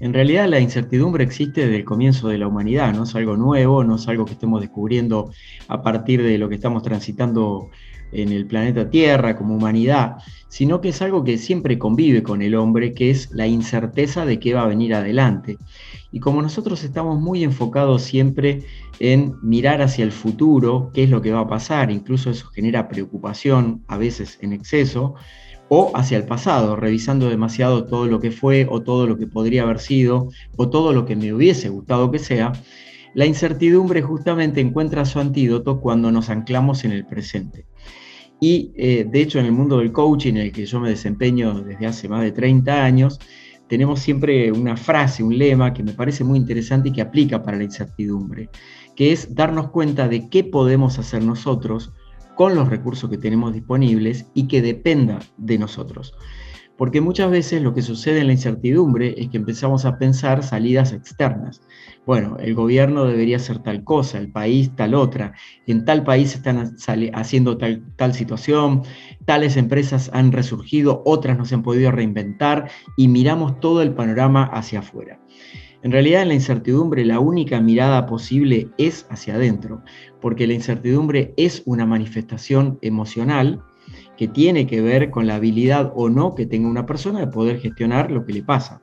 En realidad la incertidumbre existe desde el comienzo de la humanidad, no es algo nuevo, no es algo que estemos descubriendo a partir de lo que estamos transitando en el planeta Tierra como humanidad, sino que es algo que siempre convive con el hombre, que es la incerteza de qué va a venir adelante. Y como nosotros estamos muy enfocados siempre en mirar hacia el futuro, qué es lo que va a pasar, incluso eso genera preocupación, a veces en exceso, o hacia el pasado, revisando demasiado todo lo que fue o todo lo que podría haber sido o todo lo que me hubiese gustado que sea, la incertidumbre justamente encuentra su antídoto cuando nos anclamos en el presente. Y de hecho en el mundo del coaching, en el que yo me desempeño desde hace más de 30 años, tenemos siempre una frase, un lema que me parece muy interesante y que aplica para la incertidumbre, que es darnos cuenta de qué podemos hacer nosotros con los recursos que tenemos disponibles y que dependa de nosotros. Porque muchas veces lo que sucede en la incertidumbre es que empezamos a pensar salidas externas. Bueno, el gobierno debería hacer tal cosa, el país tal otra, en tal país están haciendo tal situación, tales empresas han resurgido, otras no se han podido reinventar y miramos todo el panorama hacia afuera. En realidad en la incertidumbre la única mirada posible es hacia adentro, porque la incertidumbre es una manifestación emocional que tiene que ver con la habilidad o no que tenga una persona de poder gestionar lo que le pasa.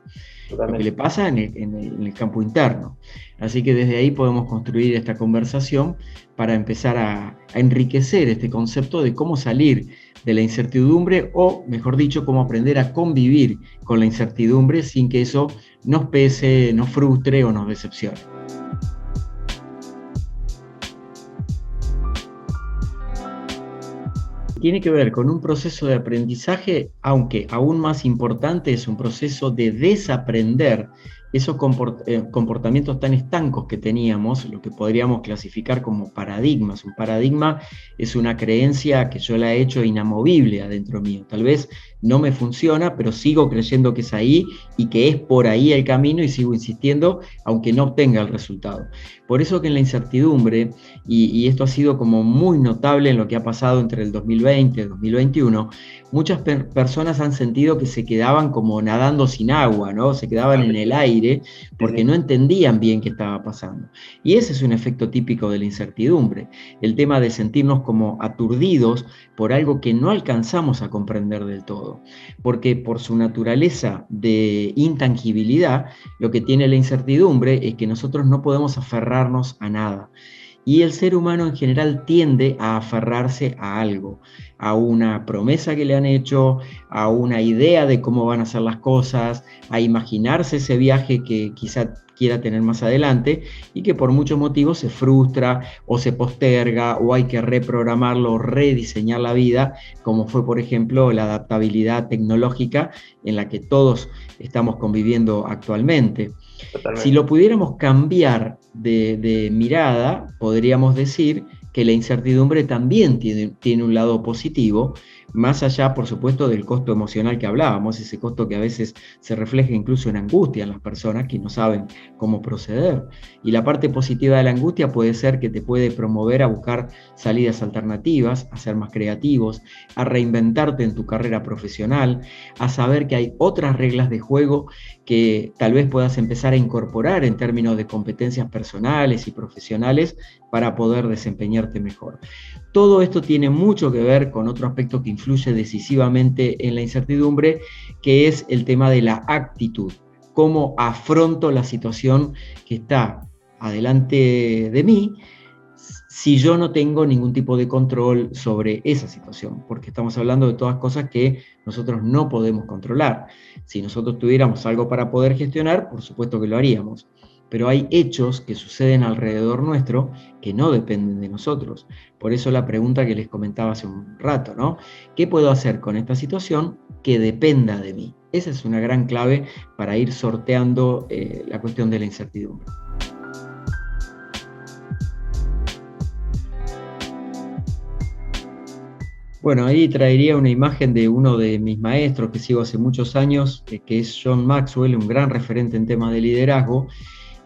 Totalmente. Lo que le pasa en el campo interno. Así que desde ahí podemos construir esta conversación para empezar a enriquecer este concepto de cómo salir de la incertidumbre o, mejor dicho, cómo aprender a convivir con la incertidumbre sin que eso nos pese, nos frustre o nos decepcione. Tiene que ver con un proceso de aprendizaje, aunque aún más importante es un proceso de desaprender esos comportamientos tan estancos que teníamos, lo que podríamos clasificar como paradigmas. Un paradigma es una creencia que yo la he hecho inamovible adentro mío. Tal vez no me funciona, pero sigo creyendo que es ahí y que es por ahí el camino y sigo insistiendo, aunque no obtenga el resultado. Por eso que en la incertidumbre, y esto ha sido como muy notable en lo que ha pasado entre el 2020 y el 2021, muchas personas han sentido que se quedaban como nadando sin agua, ¿no? Se quedaban en el aire porque no entendían bien qué estaba pasando. Y ese es un efecto típico de la incertidumbre, el tema de sentirnos como aturdidos por algo que no alcanzamos a comprender del todo. Porque por su naturaleza de intangibilidad, lo que tiene la incertidumbre es que nosotros no podemos aferrarnos a nada. Y el ser humano en general tiende a aferrarse a algo, a una promesa que le han hecho, a una idea de cómo van a ser las cosas, a imaginarse ese viaje que quizá quiera tener más adelante y que por muchos motivos se frustra o se posterga o hay que reprogramarlo o rediseñar la vida, como fue por ejemplo la adaptabilidad tecnológica en la que todos estamos conviviendo actualmente. Totalmente. Si lo pudiéramos cambiar de mirada, podríamos decir que la incertidumbre también tiene un lado positivo, más allá, por supuesto, del costo emocional que hablábamos, ese costo que a veces se refleja incluso en angustia en las personas que no saben cómo proceder. Y la parte positiva de la angustia puede ser que te puede promover a buscar salidas alternativas, a ser más creativos, a reinventarte en tu carrera profesional, a saber que hay otras reglas de juego que tal vez puedas empezar a incorporar en términos de competencias personales y profesionales para poder desempeñarte mejor. Todo esto tiene mucho que ver con otro aspecto que influye decisivamente en la incertidumbre, que es el tema de la actitud. Cómo afronto la situación que está adelante de mí si yo no tengo ningún tipo de control sobre esa situación, porque estamos hablando de todas cosas que nosotros no podemos controlar. Si nosotros tuviéramos algo para poder gestionar, por supuesto que lo haríamos. Pero hay hechos que suceden alrededor nuestro que no dependen de nosotros. Por eso la pregunta que les comentaba hace un rato, ¿no? ¿Qué puedo hacer con esta situación que dependa de mí? Esa es una gran clave para ir sorteando la cuestión de la incertidumbre. Bueno, ahí traería una imagen de uno de mis maestros que sigo hace muchos años, que es John Maxwell, un gran referente en temas de liderazgo.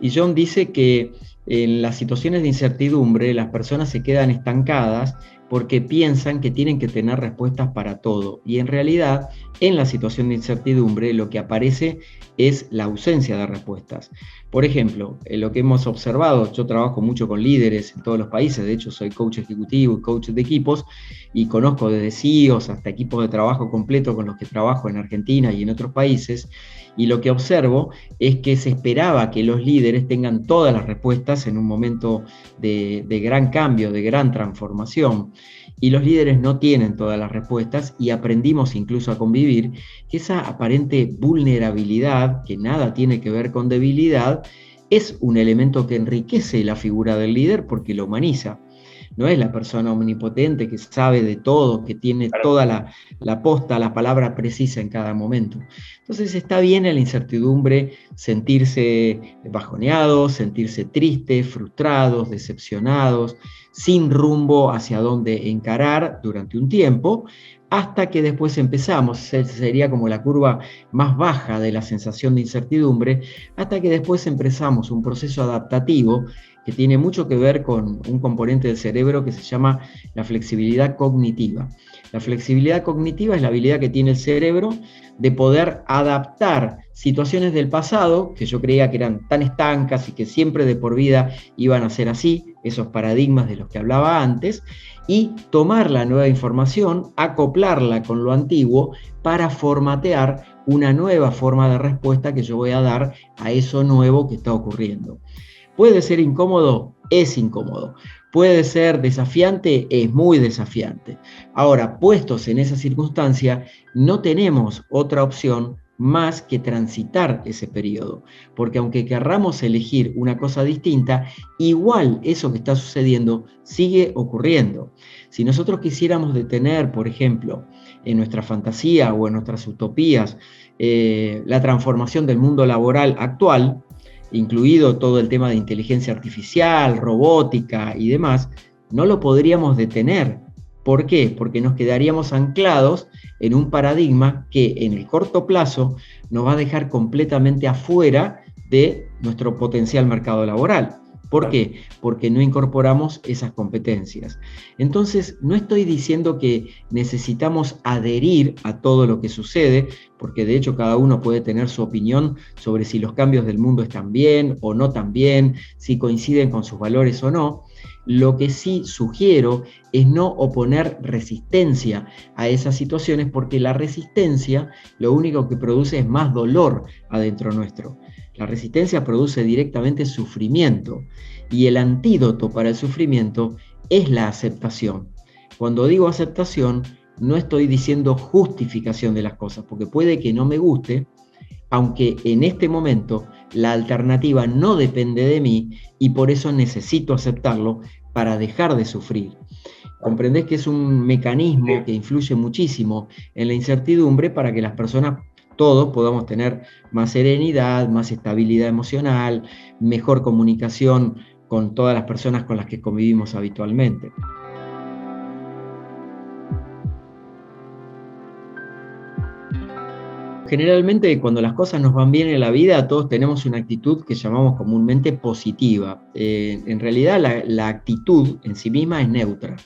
Y John dice que en las situaciones de incertidumbre las personas se quedan estancadas porque piensan que tienen que tener respuestas para todo. Y en realidad, en la situación de incertidumbre, lo que aparece es la ausencia de respuestas. Por ejemplo, lo que hemos observado, yo trabajo mucho con líderes en todos los países, de hecho soy coach ejecutivo y coach de equipos, y conozco desde CEOs hasta equipos de trabajo completo con los que trabajo en Argentina y en otros países, y lo que observo es que se esperaba que los líderes tengan todas las respuestas en un momento de gran cambio, de gran transformación, y los líderes no tienen todas las respuestas, y aprendimos incluso a convivir que esa aparente vulnerabilidad, que nada tiene que ver con debilidad, es un elemento que enriquece la figura del líder porque lo humaniza. No es la persona omnipotente que sabe de todo, que tiene toda la posta, la palabra precisa en cada momento. Entonces está bien en la incertidumbre sentirse bajoneados, sentirse tristes, frustrados, decepcionados, sin rumbo hacia dónde encarar durante un tiempo, hasta que después empezamos, sería como la curva más baja de la sensación de incertidumbre, hasta que después empezamos un proceso adaptativo que tiene mucho que ver con un componente del cerebro que se llama la flexibilidad cognitiva. La flexibilidad cognitiva es la habilidad que tiene el cerebro de poder adaptar situaciones del pasado, que yo creía que eran tan estancas y que siempre de por vida iban a ser así, esos paradigmas de los que hablaba antes, y tomar la nueva información, acoplarla con lo antiguo para formatear una nueva forma de respuesta que yo voy a dar a eso nuevo que está ocurriendo. ¿Puede ser incómodo? Es incómodo. ¿Puede ser desafiante? Es muy desafiante. Ahora, puestos en esa circunstancia, no tenemos otra opción más que transitar ese periodo, porque aunque querramos elegir una cosa distinta, igual eso que está sucediendo sigue ocurriendo. Si nosotros quisiéramos detener, por ejemplo, en nuestra fantasía o en nuestras utopías, la transformación del mundo laboral actual, incluido todo el tema de inteligencia artificial, robótica y demás, no lo podríamos detener. ¿Por qué? Porque nos quedaríamos anclados en un paradigma que en el corto plazo nos va a dejar completamente afuera de nuestro potencial mercado laboral. ¿Por qué? Porque no incorporamos esas competencias. Entonces, no estoy diciendo que necesitamos adherir a todo lo que sucede, porque de hecho cada uno puede tener su opinión sobre si los cambios del mundo están bien o no tan bien, si coinciden con sus valores o no. Lo que sí sugiero es no oponer resistencia a esas situaciones, porque la resistencia lo único que produce es más dolor adentro nuestro. La resistencia produce directamente sufrimiento, y el antídoto para el sufrimiento es la aceptación. Cuando digo aceptación, no estoy diciendo justificación de las cosas, porque puede que no me guste, aunque en este momento la alternativa no depende de mí y por eso necesito aceptarlo para dejar de sufrir. Comprendés que es un mecanismo que influye muchísimo en la incertidumbre para que las personas, todos, podamos tener más serenidad, más estabilidad emocional, mejor comunicación con todas las personas con las que convivimos habitualmente. Generalmente cuando las cosas nos van bien en la vida, todos tenemos una actitud que llamamos comúnmente positiva. En realidad la actitud en sí misma es neutra,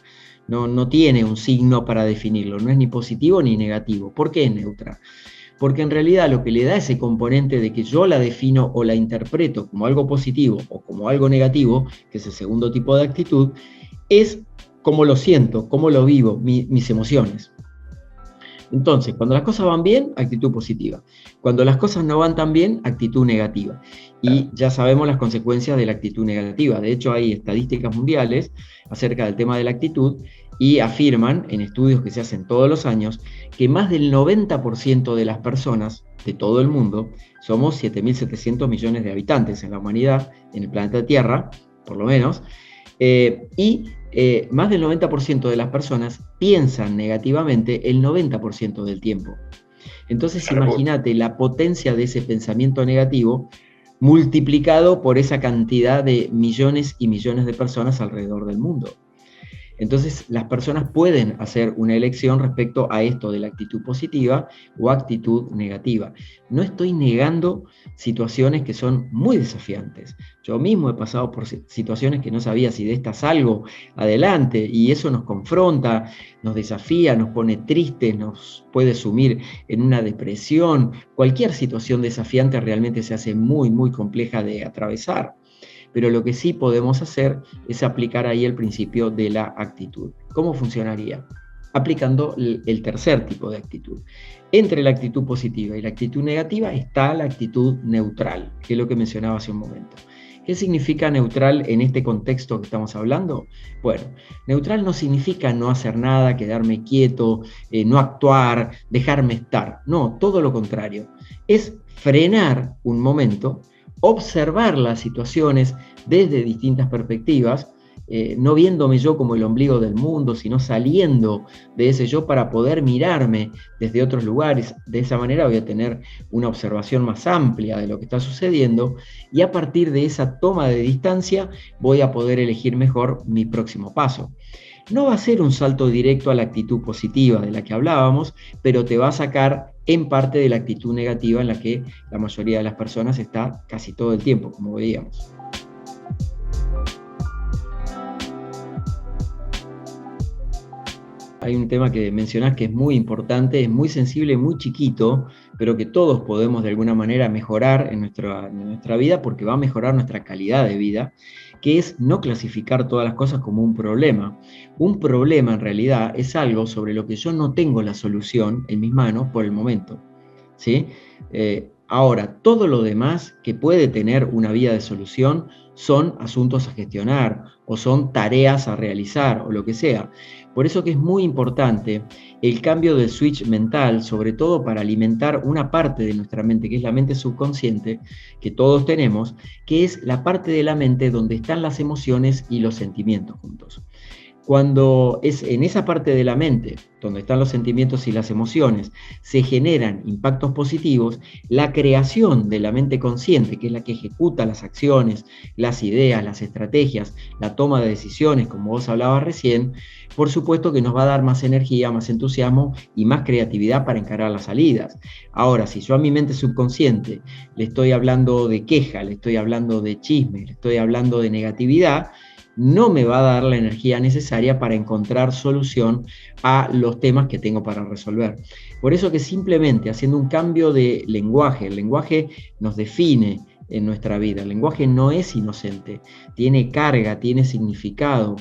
no tiene un signo para definirlo, no es ni positivo ni negativo. ¿Por qué es neutra? Porque en realidad lo que le da ese componente de que yo la defino o la interpreto como algo positivo o como algo negativo, que es el segundo tipo de actitud, es cómo lo siento, cómo lo vivo, mis emociones. Entonces, cuando las cosas van bien, actitud positiva. Cuando las cosas no van tan bien, actitud negativa. Y ya sabemos las consecuencias de la actitud negativa. De hecho, hay estadísticas mundiales acerca del tema de la actitud y afirman, en estudios que se hacen todos los años, que más del 90% de las personas de todo el mundo, somos 7.700 millones de habitantes en la humanidad, en el planeta Tierra, por lo menos, más del 90% de las personas piensan negativamente el 90% del tiempo. Entonces imagínate la potencia de ese pensamiento negativo multiplicado por esa cantidad de millones y millones de personas alrededor del mundo. Entonces, las personas pueden hacer una elección respecto a esto de la actitud positiva o actitud negativa. No estoy negando situaciones que son muy desafiantes. Yo mismo he pasado por situaciones que no sabía si de estas salgo adelante, y eso nos confronta, nos desafía, nos pone tristes, nos puede sumir en una depresión. Cualquier situación desafiante realmente se hace muy, muy compleja de atravesar. Pero lo que sí podemos hacer es aplicar ahí el principio de la actitud. ¿Cómo funcionaría? Aplicando el tercer tipo de actitud. Entre la actitud positiva y la actitud negativa está la actitud neutral, que es lo que mencionaba hace un momento. ¿Qué significa neutral en este contexto que estamos hablando? Bueno, neutral no significa no hacer nada, quedarme quieto, no actuar, dejarme estar. No, todo lo contrario. Es frenar un momento, observar las situaciones desde distintas perspectivas, no viéndome yo como el ombligo del mundo, sino saliendo de ese yo para poder mirarme desde otros lugares. De esa manera voy a tener una observación más amplia de lo que está sucediendo, y a partir de esa toma de distancia voy a poder elegir mejor mi próximo paso. No va a ser un salto directo a la actitud positiva de la que hablábamos, pero te va a sacar en parte de la actitud negativa en la que la mayoría de las personas está casi todo el tiempo, como veíamos. Hay un tema que mencionás que es muy importante, es muy sensible, muy chiquito, pero que todos podemos de alguna manera mejorar en nuestra vida, porque va a mejorar nuestra calidad de vida, que es no clasificar todas las cosas como un problema. Un problema en realidad es algo sobre lo que yo no tengo la solución en mis manos por el momento, ¿sí? Ahora, todo lo demás que puede tener una vía de solución son asuntos a gestionar o son tareas a realizar o lo que sea. Por eso que es muy importante el cambio del switch mental, sobre todo para alimentar una parte de nuestra mente, que es la mente subconsciente, que todos tenemos, que es la parte de la mente donde están las emociones y los sentimientos juntos. Cuando es en esa parte de la mente, donde están los sentimientos y las emociones, se generan impactos positivos, la creación de la mente consciente, que es la que ejecuta las acciones, las ideas, las estrategias, la toma de decisiones, como vos hablabas recién, por supuesto que nos va a dar más energía, más entusiasmo y más creatividad para encarar las salidas. Ahora, si yo a mi mente subconsciente le estoy hablando de queja, le estoy hablando de chisme, le estoy hablando de negatividad, no me va a dar la energía necesaria para encontrar solución a los temas que tengo para resolver. Por eso que simplemente haciendo un cambio de lenguaje, el lenguaje nos define en nuestra vida, el lenguaje no es inocente, tiene carga, tiene significado.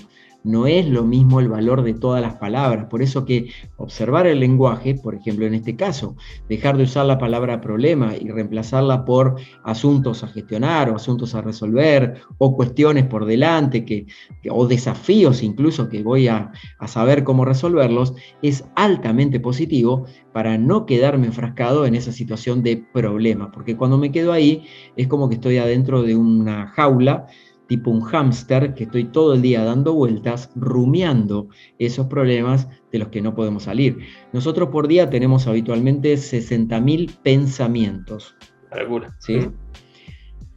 No es lo mismo el valor de todas las palabras, por eso que observar el lenguaje, por ejemplo en este caso, dejar de usar la palabra problema y reemplazarla por asuntos a gestionar o asuntos a resolver o cuestiones por delante o desafíos incluso que voy a saber cómo resolverlos, es altamente positivo para no quedarme enfrascado en esa situación de problema, porque cuando me quedo ahí es como que estoy adentro de una jaula tipo un hámster, que estoy todo el día dando vueltas, rumiando esos problemas de los que no podemos salir. Nosotros por día tenemos habitualmente 60.000 pensamientos. Alguna. ¿Sí?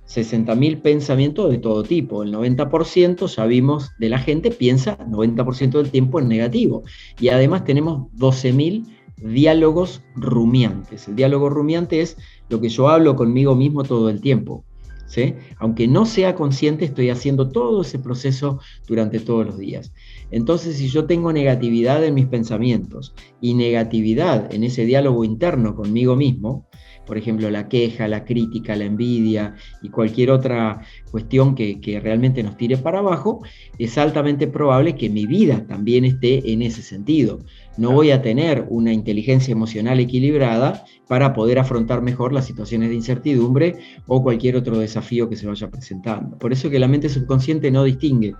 60.000 pensamientos de todo tipo. El 90% ya vimos de la gente piensa 90% del tiempo en negativo. Y además tenemos 12.000 diálogos rumiantes. El diálogo rumiante es lo que yo hablo conmigo mismo todo el tiempo. ¿Sí? Aunque no sea consciente, estoy haciendo todo ese proceso durante todos los días. Entonces, si yo tengo negatividad en mis pensamientos y negatividad en ese diálogo interno conmigo mismo, por ejemplo, la queja, la crítica, la envidia y cualquier otra cuestión que realmente nos tire para abajo, es altamente probable que mi vida también esté en ese sentido. No voy a tener una inteligencia emocional equilibrada para poder afrontar mejor las situaciones de incertidumbre o cualquier otro desafío que se vaya presentando. Por eso que la mente subconsciente no distingue.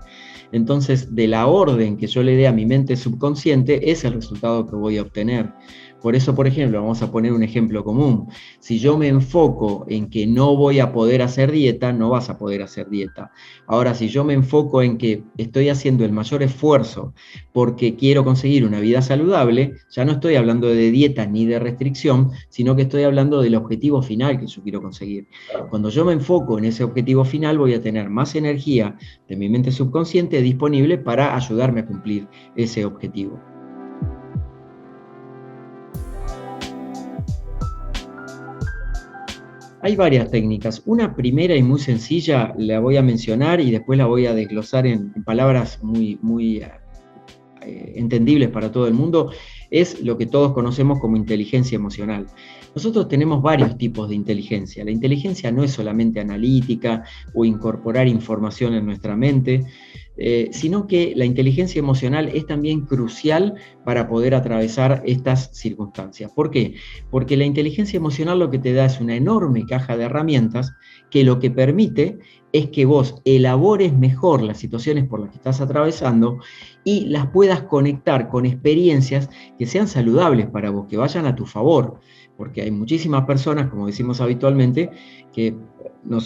Entonces, de la orden que yo le dé a mi mente subconsciente es el resultado que voy a obtener. Por eso, por ejemplo, vamos a poner un ejemplo común. Si yo me enfoco en que no voy a poder hacer dieta, no vas a poder hacer dieta. Ahora, si yo me enfoco en que estoy haciendo el mayor esfuerzo porque quiero conseguir una vida saludable, ya no estoy hablando de dieta ni de restricción, sino que estoy hablando del objetivo final que yo quiero conseguir. Cuando yo me enfoco en ese objetivo final, voy a tener más energía de mi mente subconsciente disponible para ayudarme a cumplir ese objetivo. Hay varias técnicas. Una primera y muy sencilla la voy a mencionar y después la voy a desglosar en palabras muy entendibles para todo el mundo, es lo que todos conocemos como inteligencia emocional. Nosotros tenemos varios tipos de inteligencia. La inteligencia no es solamente analítica o incorporar información en nuestra mente, sino que la inteligencia emocional es también crucial para poder atravesar estas circunstancias. ¿Por qué? Porque la inteligencia emocional lo que te da es una enorme caja de herramientas que lo que permite es que vos elabores mejor las situaciones por las que estás atravesando y las puedas conectar con experiencias que sean saludables para vos, que vayan a tu favor, porque hay muchísimas personas, como decimos habitualmente, que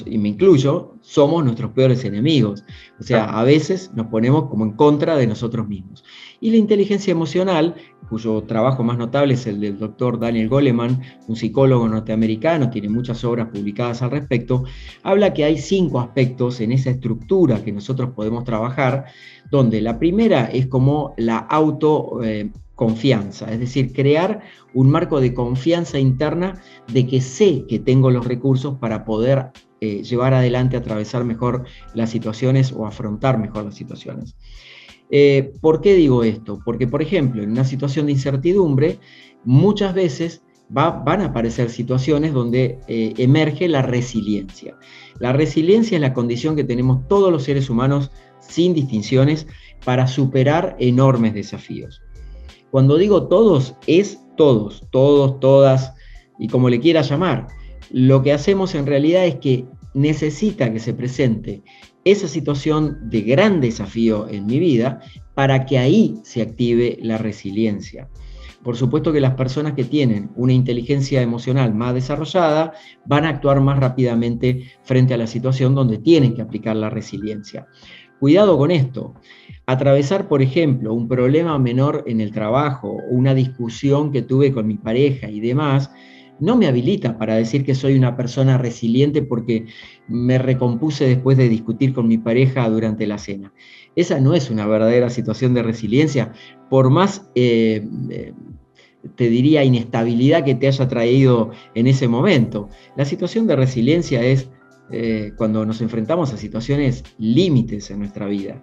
y me incluyo, somos nuestros peores enemigos. O sea, a veces nos ponemos como en contra de nosotros mismos. Y la inteligencia emocional, cuyo trabajo más notable es el del doctor Daniel Goleman, un psicólogo norteamericano, tiene muchas obras publicadas al respecto, habla que hay 5 aspectos en esa estructura que nosotros podemos trabajar, donde la primera es como la autoconfianza, es decir, crear un marco de confianza interna de que sé que tengo los recursos para poder llevar adelante, atravesar mejor las situaciones o afrontar mejor las situaciones. ¿Por qué digo esto? Porque, por ejemplo, en una situación de incertidumbre, muchas veces van a aparecer situaciones donde emerge la resiliencia. La resiliencia es la condición que tenemos todos los seres humanos sin distinciones para superar enormes desafíos. Cuando digo todos, es todos, todas, y como le quiera llamar. Lo que hacemos en realidad es que necesita que se presente esa situación de gran desafío en mi vida para que ahí se active la resiliencia. Por supuesto que las personas que tienen una inteligencia emocional más desarrollada van a actuar más rápidamente frente a la situación donde tienen que aplicar la resiliencia. Cuidado con esto. Atravesar, por ejemplo, un problema menor en el trabajo, una discusión que tuve con mi pareja y demás, no me habilita para decir que soy una persona resiliente porque me recompuse después de discutir con mi pareja durante la cena. Esa no es una verdadera situación de resiliencia, por más, te diría, inestabilidad que te haya traído en ese momento. La situación de resiliencia es cuando nos enfrentamos a situaciones límites en nuestra vida.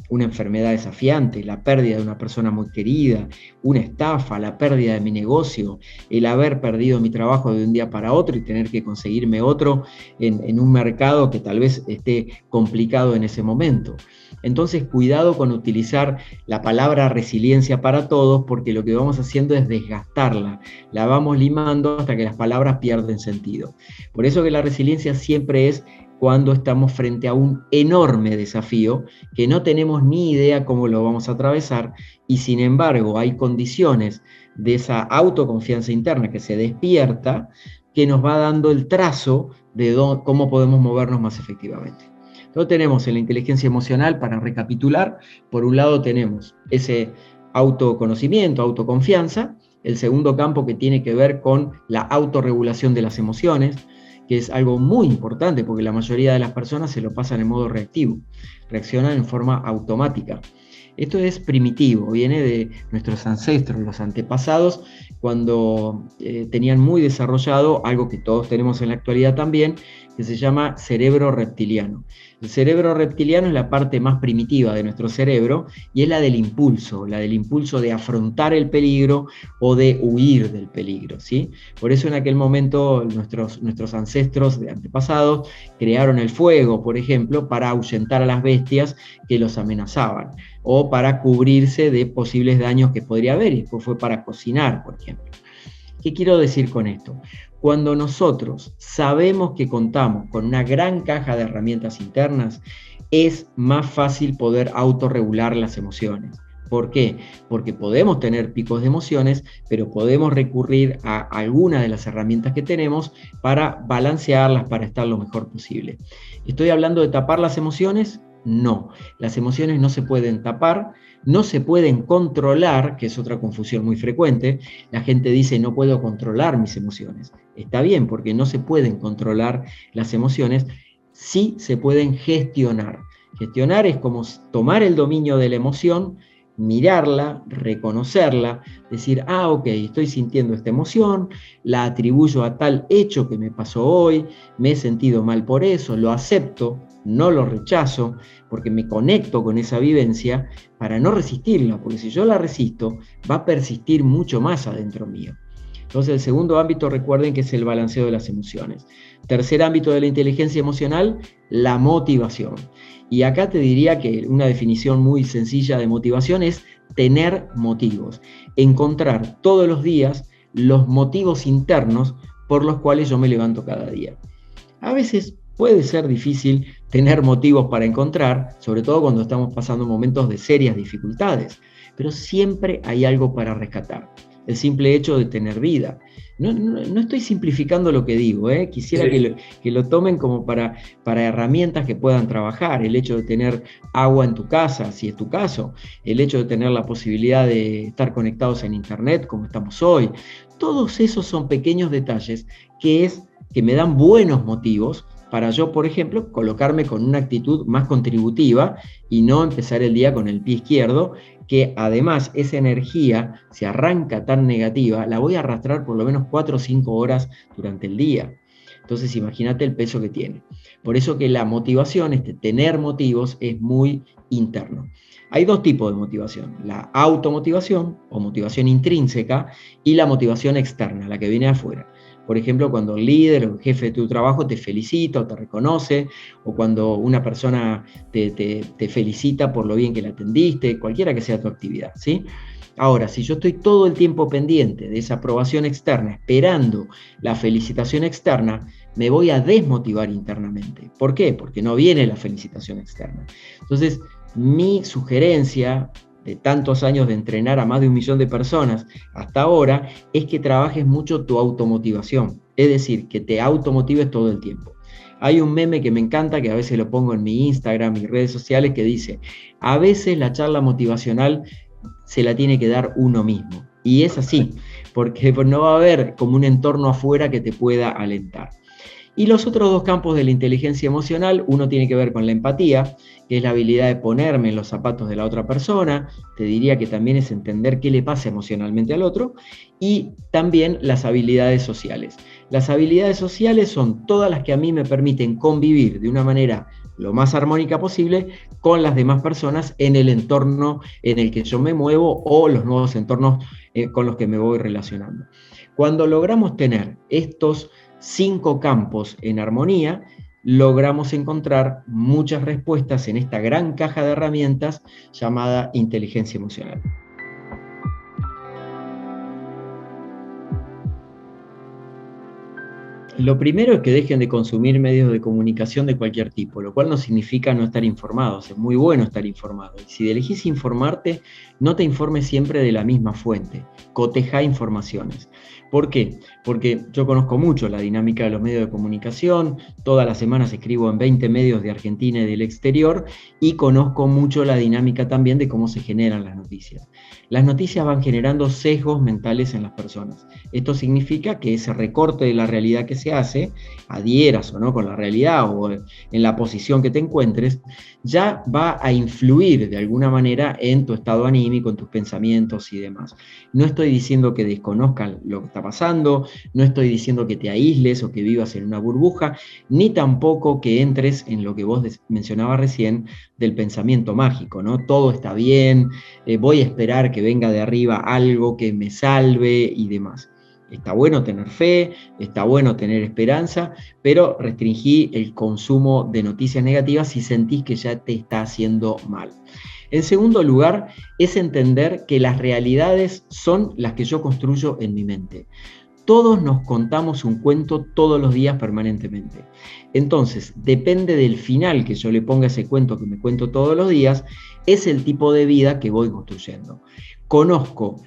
Una enfermedad desafiante, la pérdida de una persona muy querida, una estafa, la pérdida de mi negocio, el haber perdido mi trabajo de un día para otro y tener que conseguirme otro en un mercado que tal vez esté complicado en ese momento. Entonces, cuidado con utilizar la palabra resiliencia para todos, porque lo que vamos haciendo es desgastarla, la vamos limando hasta que las palabras pierden sentido. Por eso que la resiliencia siempre es cuando estamos frente a un enorme desafío que no tenemos ni idea cómo lo vamos a atravesar y sin embargo hay condiciones de esa autoconfianza interna que se despierta que nos va dando el trazo de cómo podemos movernos más efectivamente. Entonces tenemos en la inteligencia emocional, para recapitular, por un lado tenemos ese autoconocimiento, autoconfianza, el segundo campo que tiene que ver con la autorregulación de las emociones, que es algo muy importante porque la mayoría de las personas se lo pasan en modo reactivo, reaccionan en forma automática. Esto es primitivo, viene de nuestros ancestros, los antepasados, cuando tenían muy desarrollado algo que todos tenemos en la actualidad también, que se llama cerebro reptiliano. El cerebro reptiliano es la parte más primitiva de nuestro cerebro y es la del impulso de afrontar el peligro o de huir del peligro, ¿sí? Por eso en aquel momento nuestros ancestros de antepasados crearon el fuego, por ejemplo, para ahuyentar a las bestias que los amenazaban o para cubrirse de posibles daños que podría haber, y después fue para cocinar, por ejemplo. ¿Qué quiero decir con esto? Cuando nosotros sabemos que contamos con una gran caja de herramientas internas, es más fácil poder autorregular las emociones. ¿Por qué? Porque podemos tener picos de emociones, pero podemos recurrir a alguna de las herramientas que tenemos para balancearlas, para estar lo mejor posible. ¿Estoy hablando de tapar las emociones? No, las emociones no se pueden tapar, no se pueden controlar, que es otra confusión muy frecuente. La gente dice no puedo controlar mis emociones. Está bien, porque no se pueden controlar las emociones, sí se pueden gestionar. Gestionar es como tomar el dominio de la emoción, mirarla, reconocerla, decir, ok, estoy sintiendo esta emoción, la atribuyo a tal hecho que me pasó hoy, me he sentido mal por eso, lo acepto, no lo rechazo, porque me conecto con esa vivencia para no resistirla, porque si yo la resisto, va a persistir mucho más adentro mío. Entonces, el segundo ámbito, recuerden que es el balanceo de las emociones. Tercer ámbito de la inteligencia emocional, la motivación. Y acá te diría que una definición muy sencilla de motivación es tener motivos, encontrar todos los días los motivos internos por los cuales yo me levanto cada día. A veces puede ser difícil tener motivos para encontrar, sobre todo cuando estamos pasando momentos de serias dificultades, pero siempre hay algo para rescatar. El simple hecho de tener vida. No estoy simplificando lo que digo, quisiera sí. que lo tomen como para herramientas que puedan trabajar. El hecho de tener agua en tu casa, si es tu caso, el hecho de tener la posibilidad de estar conectados en internet como estamos hoy, todos esos son pequeños detalles que me dan buenos motivos para yo, por ejemplo, colocarme con una actitud más contributiva y no empezar el día con el pie izquierdo, que además esa energía, se arranca tan negativa, la voy a arrastrar por lo menos 4 o 5 horas durante el día. Entonces imagínate el peso que tiene. Por eso que la motivación, tener motivos, es muy interno. Hay dos tipos de motivación, la automotivación o motivación intrínseca y la motivación externa, la que viene afuera. Por ejemplo, cuando el líder o el jefe de tu trabajo te felicita o te reconoce, o cuando una persona te felicita por lo bien que la atendiste, cualquiera que sea tu actividad, ¿sí? Ahora, si yo estoy todo el tiempo pendiente de esa aprobación externa, esperando la felicitación externa, me voy a desmotivar internamente. ¿Por qué? Porque no viene la felicitación externa. Entonces, mi sugerencia de tantos años de entrenar a más de 1 millón de personas hasta ahora, es que trabajes mucho tu automotivación, es decir, que te automotives todo el tiempo. Hay un meme que me encanta, que a veces lo pongo en mi Instagram, mis redes sociales, que dice, a veces la charla motivacional se la tiene que dar uno mismo. Y es así, porque no va a haber como un entorno afuera que te pueda alentar. Y los otros dos campos de la inteligencia emocional, uno tiene que ver con la empatía, que es la habilidad de ponerme en los zapatos de la otra persona, te diría que también es entender qué le pasa emocionalmente al otro, y también las habilidades sociales. Las habilidades sociales son todas las que a mí me permiten convivir de una manera lo más armónica posible con las demás personas en el entorno en el que yo me muevo o los nuevos entornos con los que me voy relacionando. Cuando logramos tener estos 5 campos en armonía, logramos encontrar muchas respuestas en esta gran caja de herramientas llamada inteligencia emocional. Lo primero es que dejen de consumir medios de comunicación de cualquier tipo, lo cual no significa no estar informados, es muy bueno estar informado. Y si elegís informarte, no te informes siempre de la misma fuente, cotejá informaciones. ¿Por qué? Porque yo conozco mucho la dinámica de los medios de comunicación, todas las semanas escribo en 20 medios de Argentina y del exterior, y conozco mucho la dinámica también de cómo se generan las noticias. Las noticias van generando sesgos mentales en las personas. Esto significa que ese recorte de la realidad que se hace, adhieras o no con la realidad o en la posición que te encuentres, ya va a influir de alguna manera en tu estado anímico, en tus pensamientos y demás. No estoy diciendo que desconozcas lo que está pasando, no estoy diciendo que te aísles o que vivas en una burbuja, ni tampoco que entres en lo que vos mencionabas recién del pensamiento mágico, ¿no? Todo está bien, voy a esperar que venga de arriba algo que me salve y demás. Está bueno tener fe, está bueno tener esperanza, pero restringí el consumo de noticias negativas si sentís que ya te está haciendo mal. En segundo lugar, es entender que las realidades son las que yo construyo en mi mente. todos nos contamos un cuento todos los días permanentemente. Entonces, depende del final que yo le ponga a ese cuento que me cuento todos los días, es el tipo de vida que voy construyendo. Conozco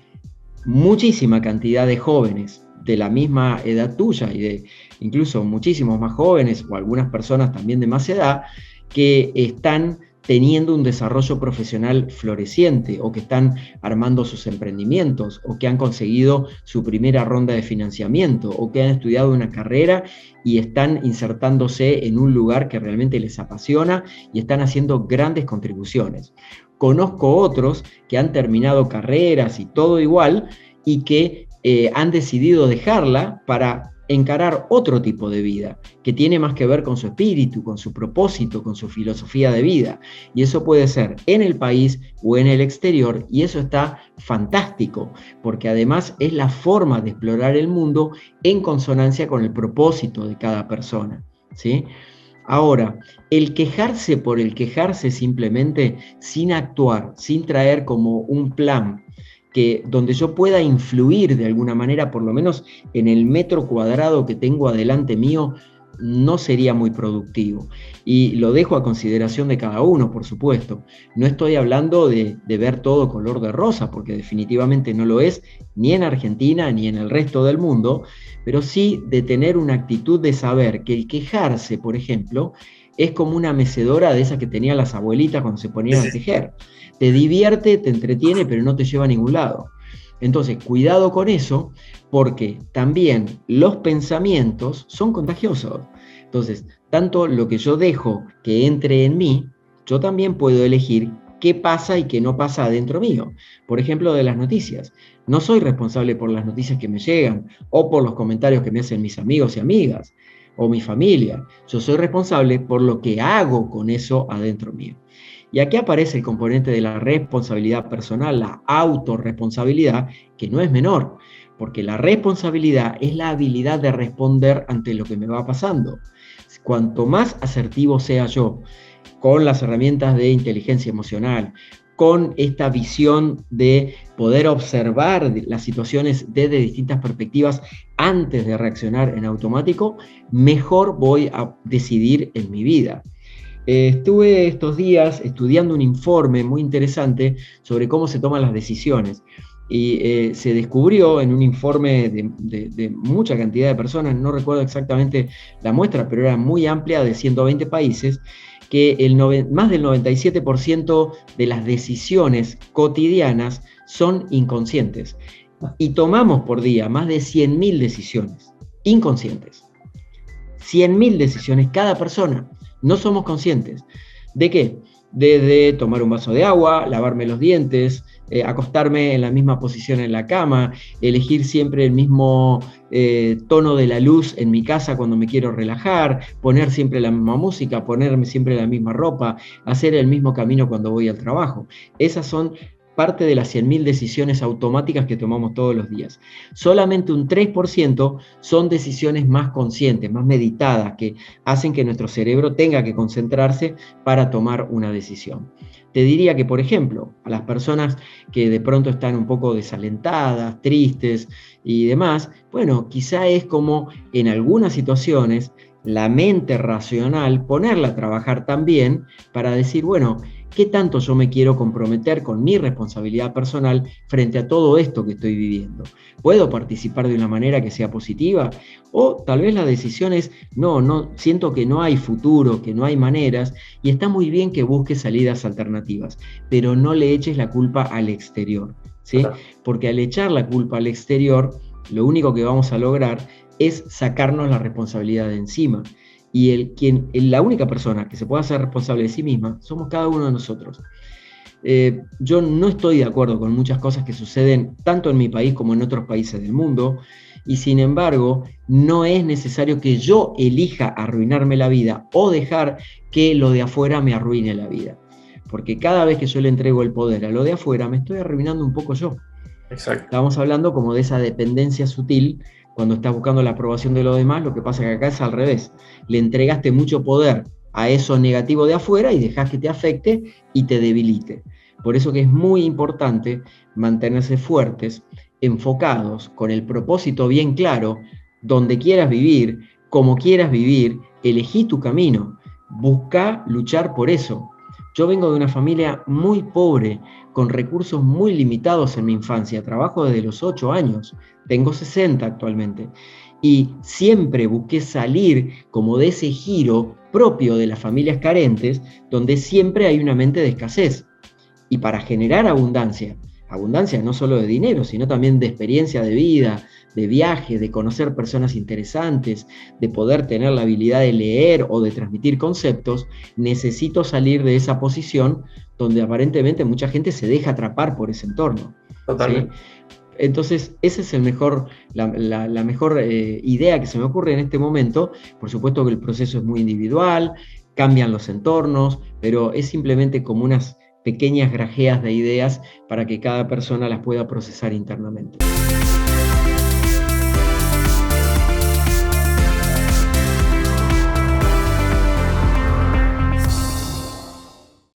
muchísima cantidad de jóvenes de la misma edad tuya y de incluso muchísimos más jóvenes o algunas personas también de más edad que están teniendo un desarrollo profesional floreciente o que están armando sus emprendimientos o que han conseguido su primera ronda de financiamiento o que han estudiado una carrera y están insertándose en un lugar que realmente les apasiona y están haciendo grandes contribuciones. Conozco otros que han terminado carreras y todo igual y que han decidido dejarla para encarar otro tipo de vida, que tiene más que ver con su espíritu, con su propósito, con su filosofía de vida. Y eso puede ser en el país o en el exterior, y eso está fantástico, porque además es la forma de explorar el mundo en consonancia con el propósito de cada persona, ¿sí? Ahora, el quejarse por el quejarse simplemente, sin actuar, sin traer como un plan, donde yo pueda influir de alguna manera, por lo menos en el metro cuadrado que tengo adelante mío, no sería muy productivo. Y lo dejo a consideración de cada uno, por supuesto. No estoy hablando de ver todo color de rosa, porque definitivamente no lo es, ni en Argentina ni en el resto del mundo, pero sí de tener una actitud de saber que el quejarse, por ejemplo, es como una mecedora de esas que tenían las abuelitas cuando se ponían a tejer. Te divierte, te entretiene, pero no te lleva a ningún lado. Entonces, cuidado con eso, porque también los pensamientos son contagiosos. Entonces, tanto lo que yo dejo que entre en mí, yo también puedo elegir qué pasa y qué no pasa adentro mío. Por ejemplo, de las noticias. No soy responsable por las noticias que me llegan o por los comentarios que me hacen mis amigos y amigas o mi familia. Yo soy responsable por lo que hago con eso adentro mío. Y aquí aparece el componente de la responsabilidad personal, la autorresponsabilidad, que no es menor, porque la responsabilidad es la habilidad de responder ante lo que me va pasando. Cuanto más asertivo sea yo con las herramientas de inteligencia emocional, con esta visión de poder observar las situaciones desde distintas perspectivas antes de reaccionar en automático, mejor voy a decidir en mi vida. Estuve estos días estudiando un informe muy interesante sobre cómo se toman las decisiones y se descubrió en un informe de mucha cantidad de personas, no recuerdo exactamente la muestra, pero era muy amplia, de 120 países, que más del 97% de las decisiones cotidianas son inconscientes y tomamos por día más de 100.000 decisiones inconscientes. 100.000 decisiones cada persona. No somos conscientes. ¿De qué? Desde tomar un vaso de agua, lavarme los dientes, acostarme en la misma posición en la cama, elegir siempre el mismo tono de la luz en mi casa cuando me quiero relajar, poner siempre la misma música, ponerme siempre la misma ropa, hacer el mismo camino cuando voy al trabajo. Esas son parte de las 100.000 decisiones automáticas que tomamos todos los días. Solamente un 3% son decisiones más conscientes, más meditadas, que hacen que nuestro cerebro tenga que concentrarse para tomar una decisión. Te diría que, por ejemplo, a las personas que de pronto están un poco desalentadas, tristes y demás, bueno, quizá es como en algunas situaciones la mente racional, ponerla a trabajar también para decir, bueno, ¿qué tanto yo me quiero comprometer con mi responsabilidad personal frente a todo esto que estoy viviendo? ¿Puedo participar de una manera que sea positiva? O tal vez la decisión es, no, siento que no hay futuro, que no hay maneras, y está muy bien que busques salidas alternativas, pero no le eches la culpa al exterior, ¿sí? Porque al echar la culpa al exterior, lo único que vamos a lograr es sacarnos la responsabilidad de encima. Y la única persona que se puede hacer responsable de sí misma somos cada uno de nosotros. Yo no estoy de acuerdo con muchas cosas que suceden tanto en mi país como en otros países del mundo, y sin embargo no es necesario que yo elija arruinarme la vida o dejar que lo de afuera me arruine la vida, porque cada vez que yo le entrego el poder a lo de afuera me estoy arruinando un poco yo. Exacto. Estamos hablando como de esa dependencia sutil. Cuando estás buscando la aprobación de los demás, lo que pasa es que acá es al revés. Le entregaste mucho poder a eso negativo de afuera y dejas que te afecte y te debilite. Por eso que es muy importante mantenerse fuertes enfocados, con el propósito bien claro, donde quieras vivir, como quieras vivir, elegí tu camino, busca luchar por eso. Yo vengo de una familia muy pobre, con recursos muy limitados en mi infancia, trabajo desde los 8 años, tengo 60 actualmente, y siempre busqué salir como de ese giro propio de las familias carentes, donde siempre hay una mente de escasez. Y para generar abundancia, abundancia no solo de dinero, sino también de experiencia de vida, de viaje, de conocer personas interesantes, de poder tener la habilidad de leer o de transmitir conceptos, necesito salir de esa posición donde aparentemente mucha gente se deja atrapar por ese entorno. ¿Sí? Totalmente. Entonces, esa es la mejor idea que se me ocurre en este momento. Por supuesto que el proceso es muy individual, cambian los entornos, pero es simplemente como unas pequeñas grajeas de ideas para que cada persona las pueda procesar internamente.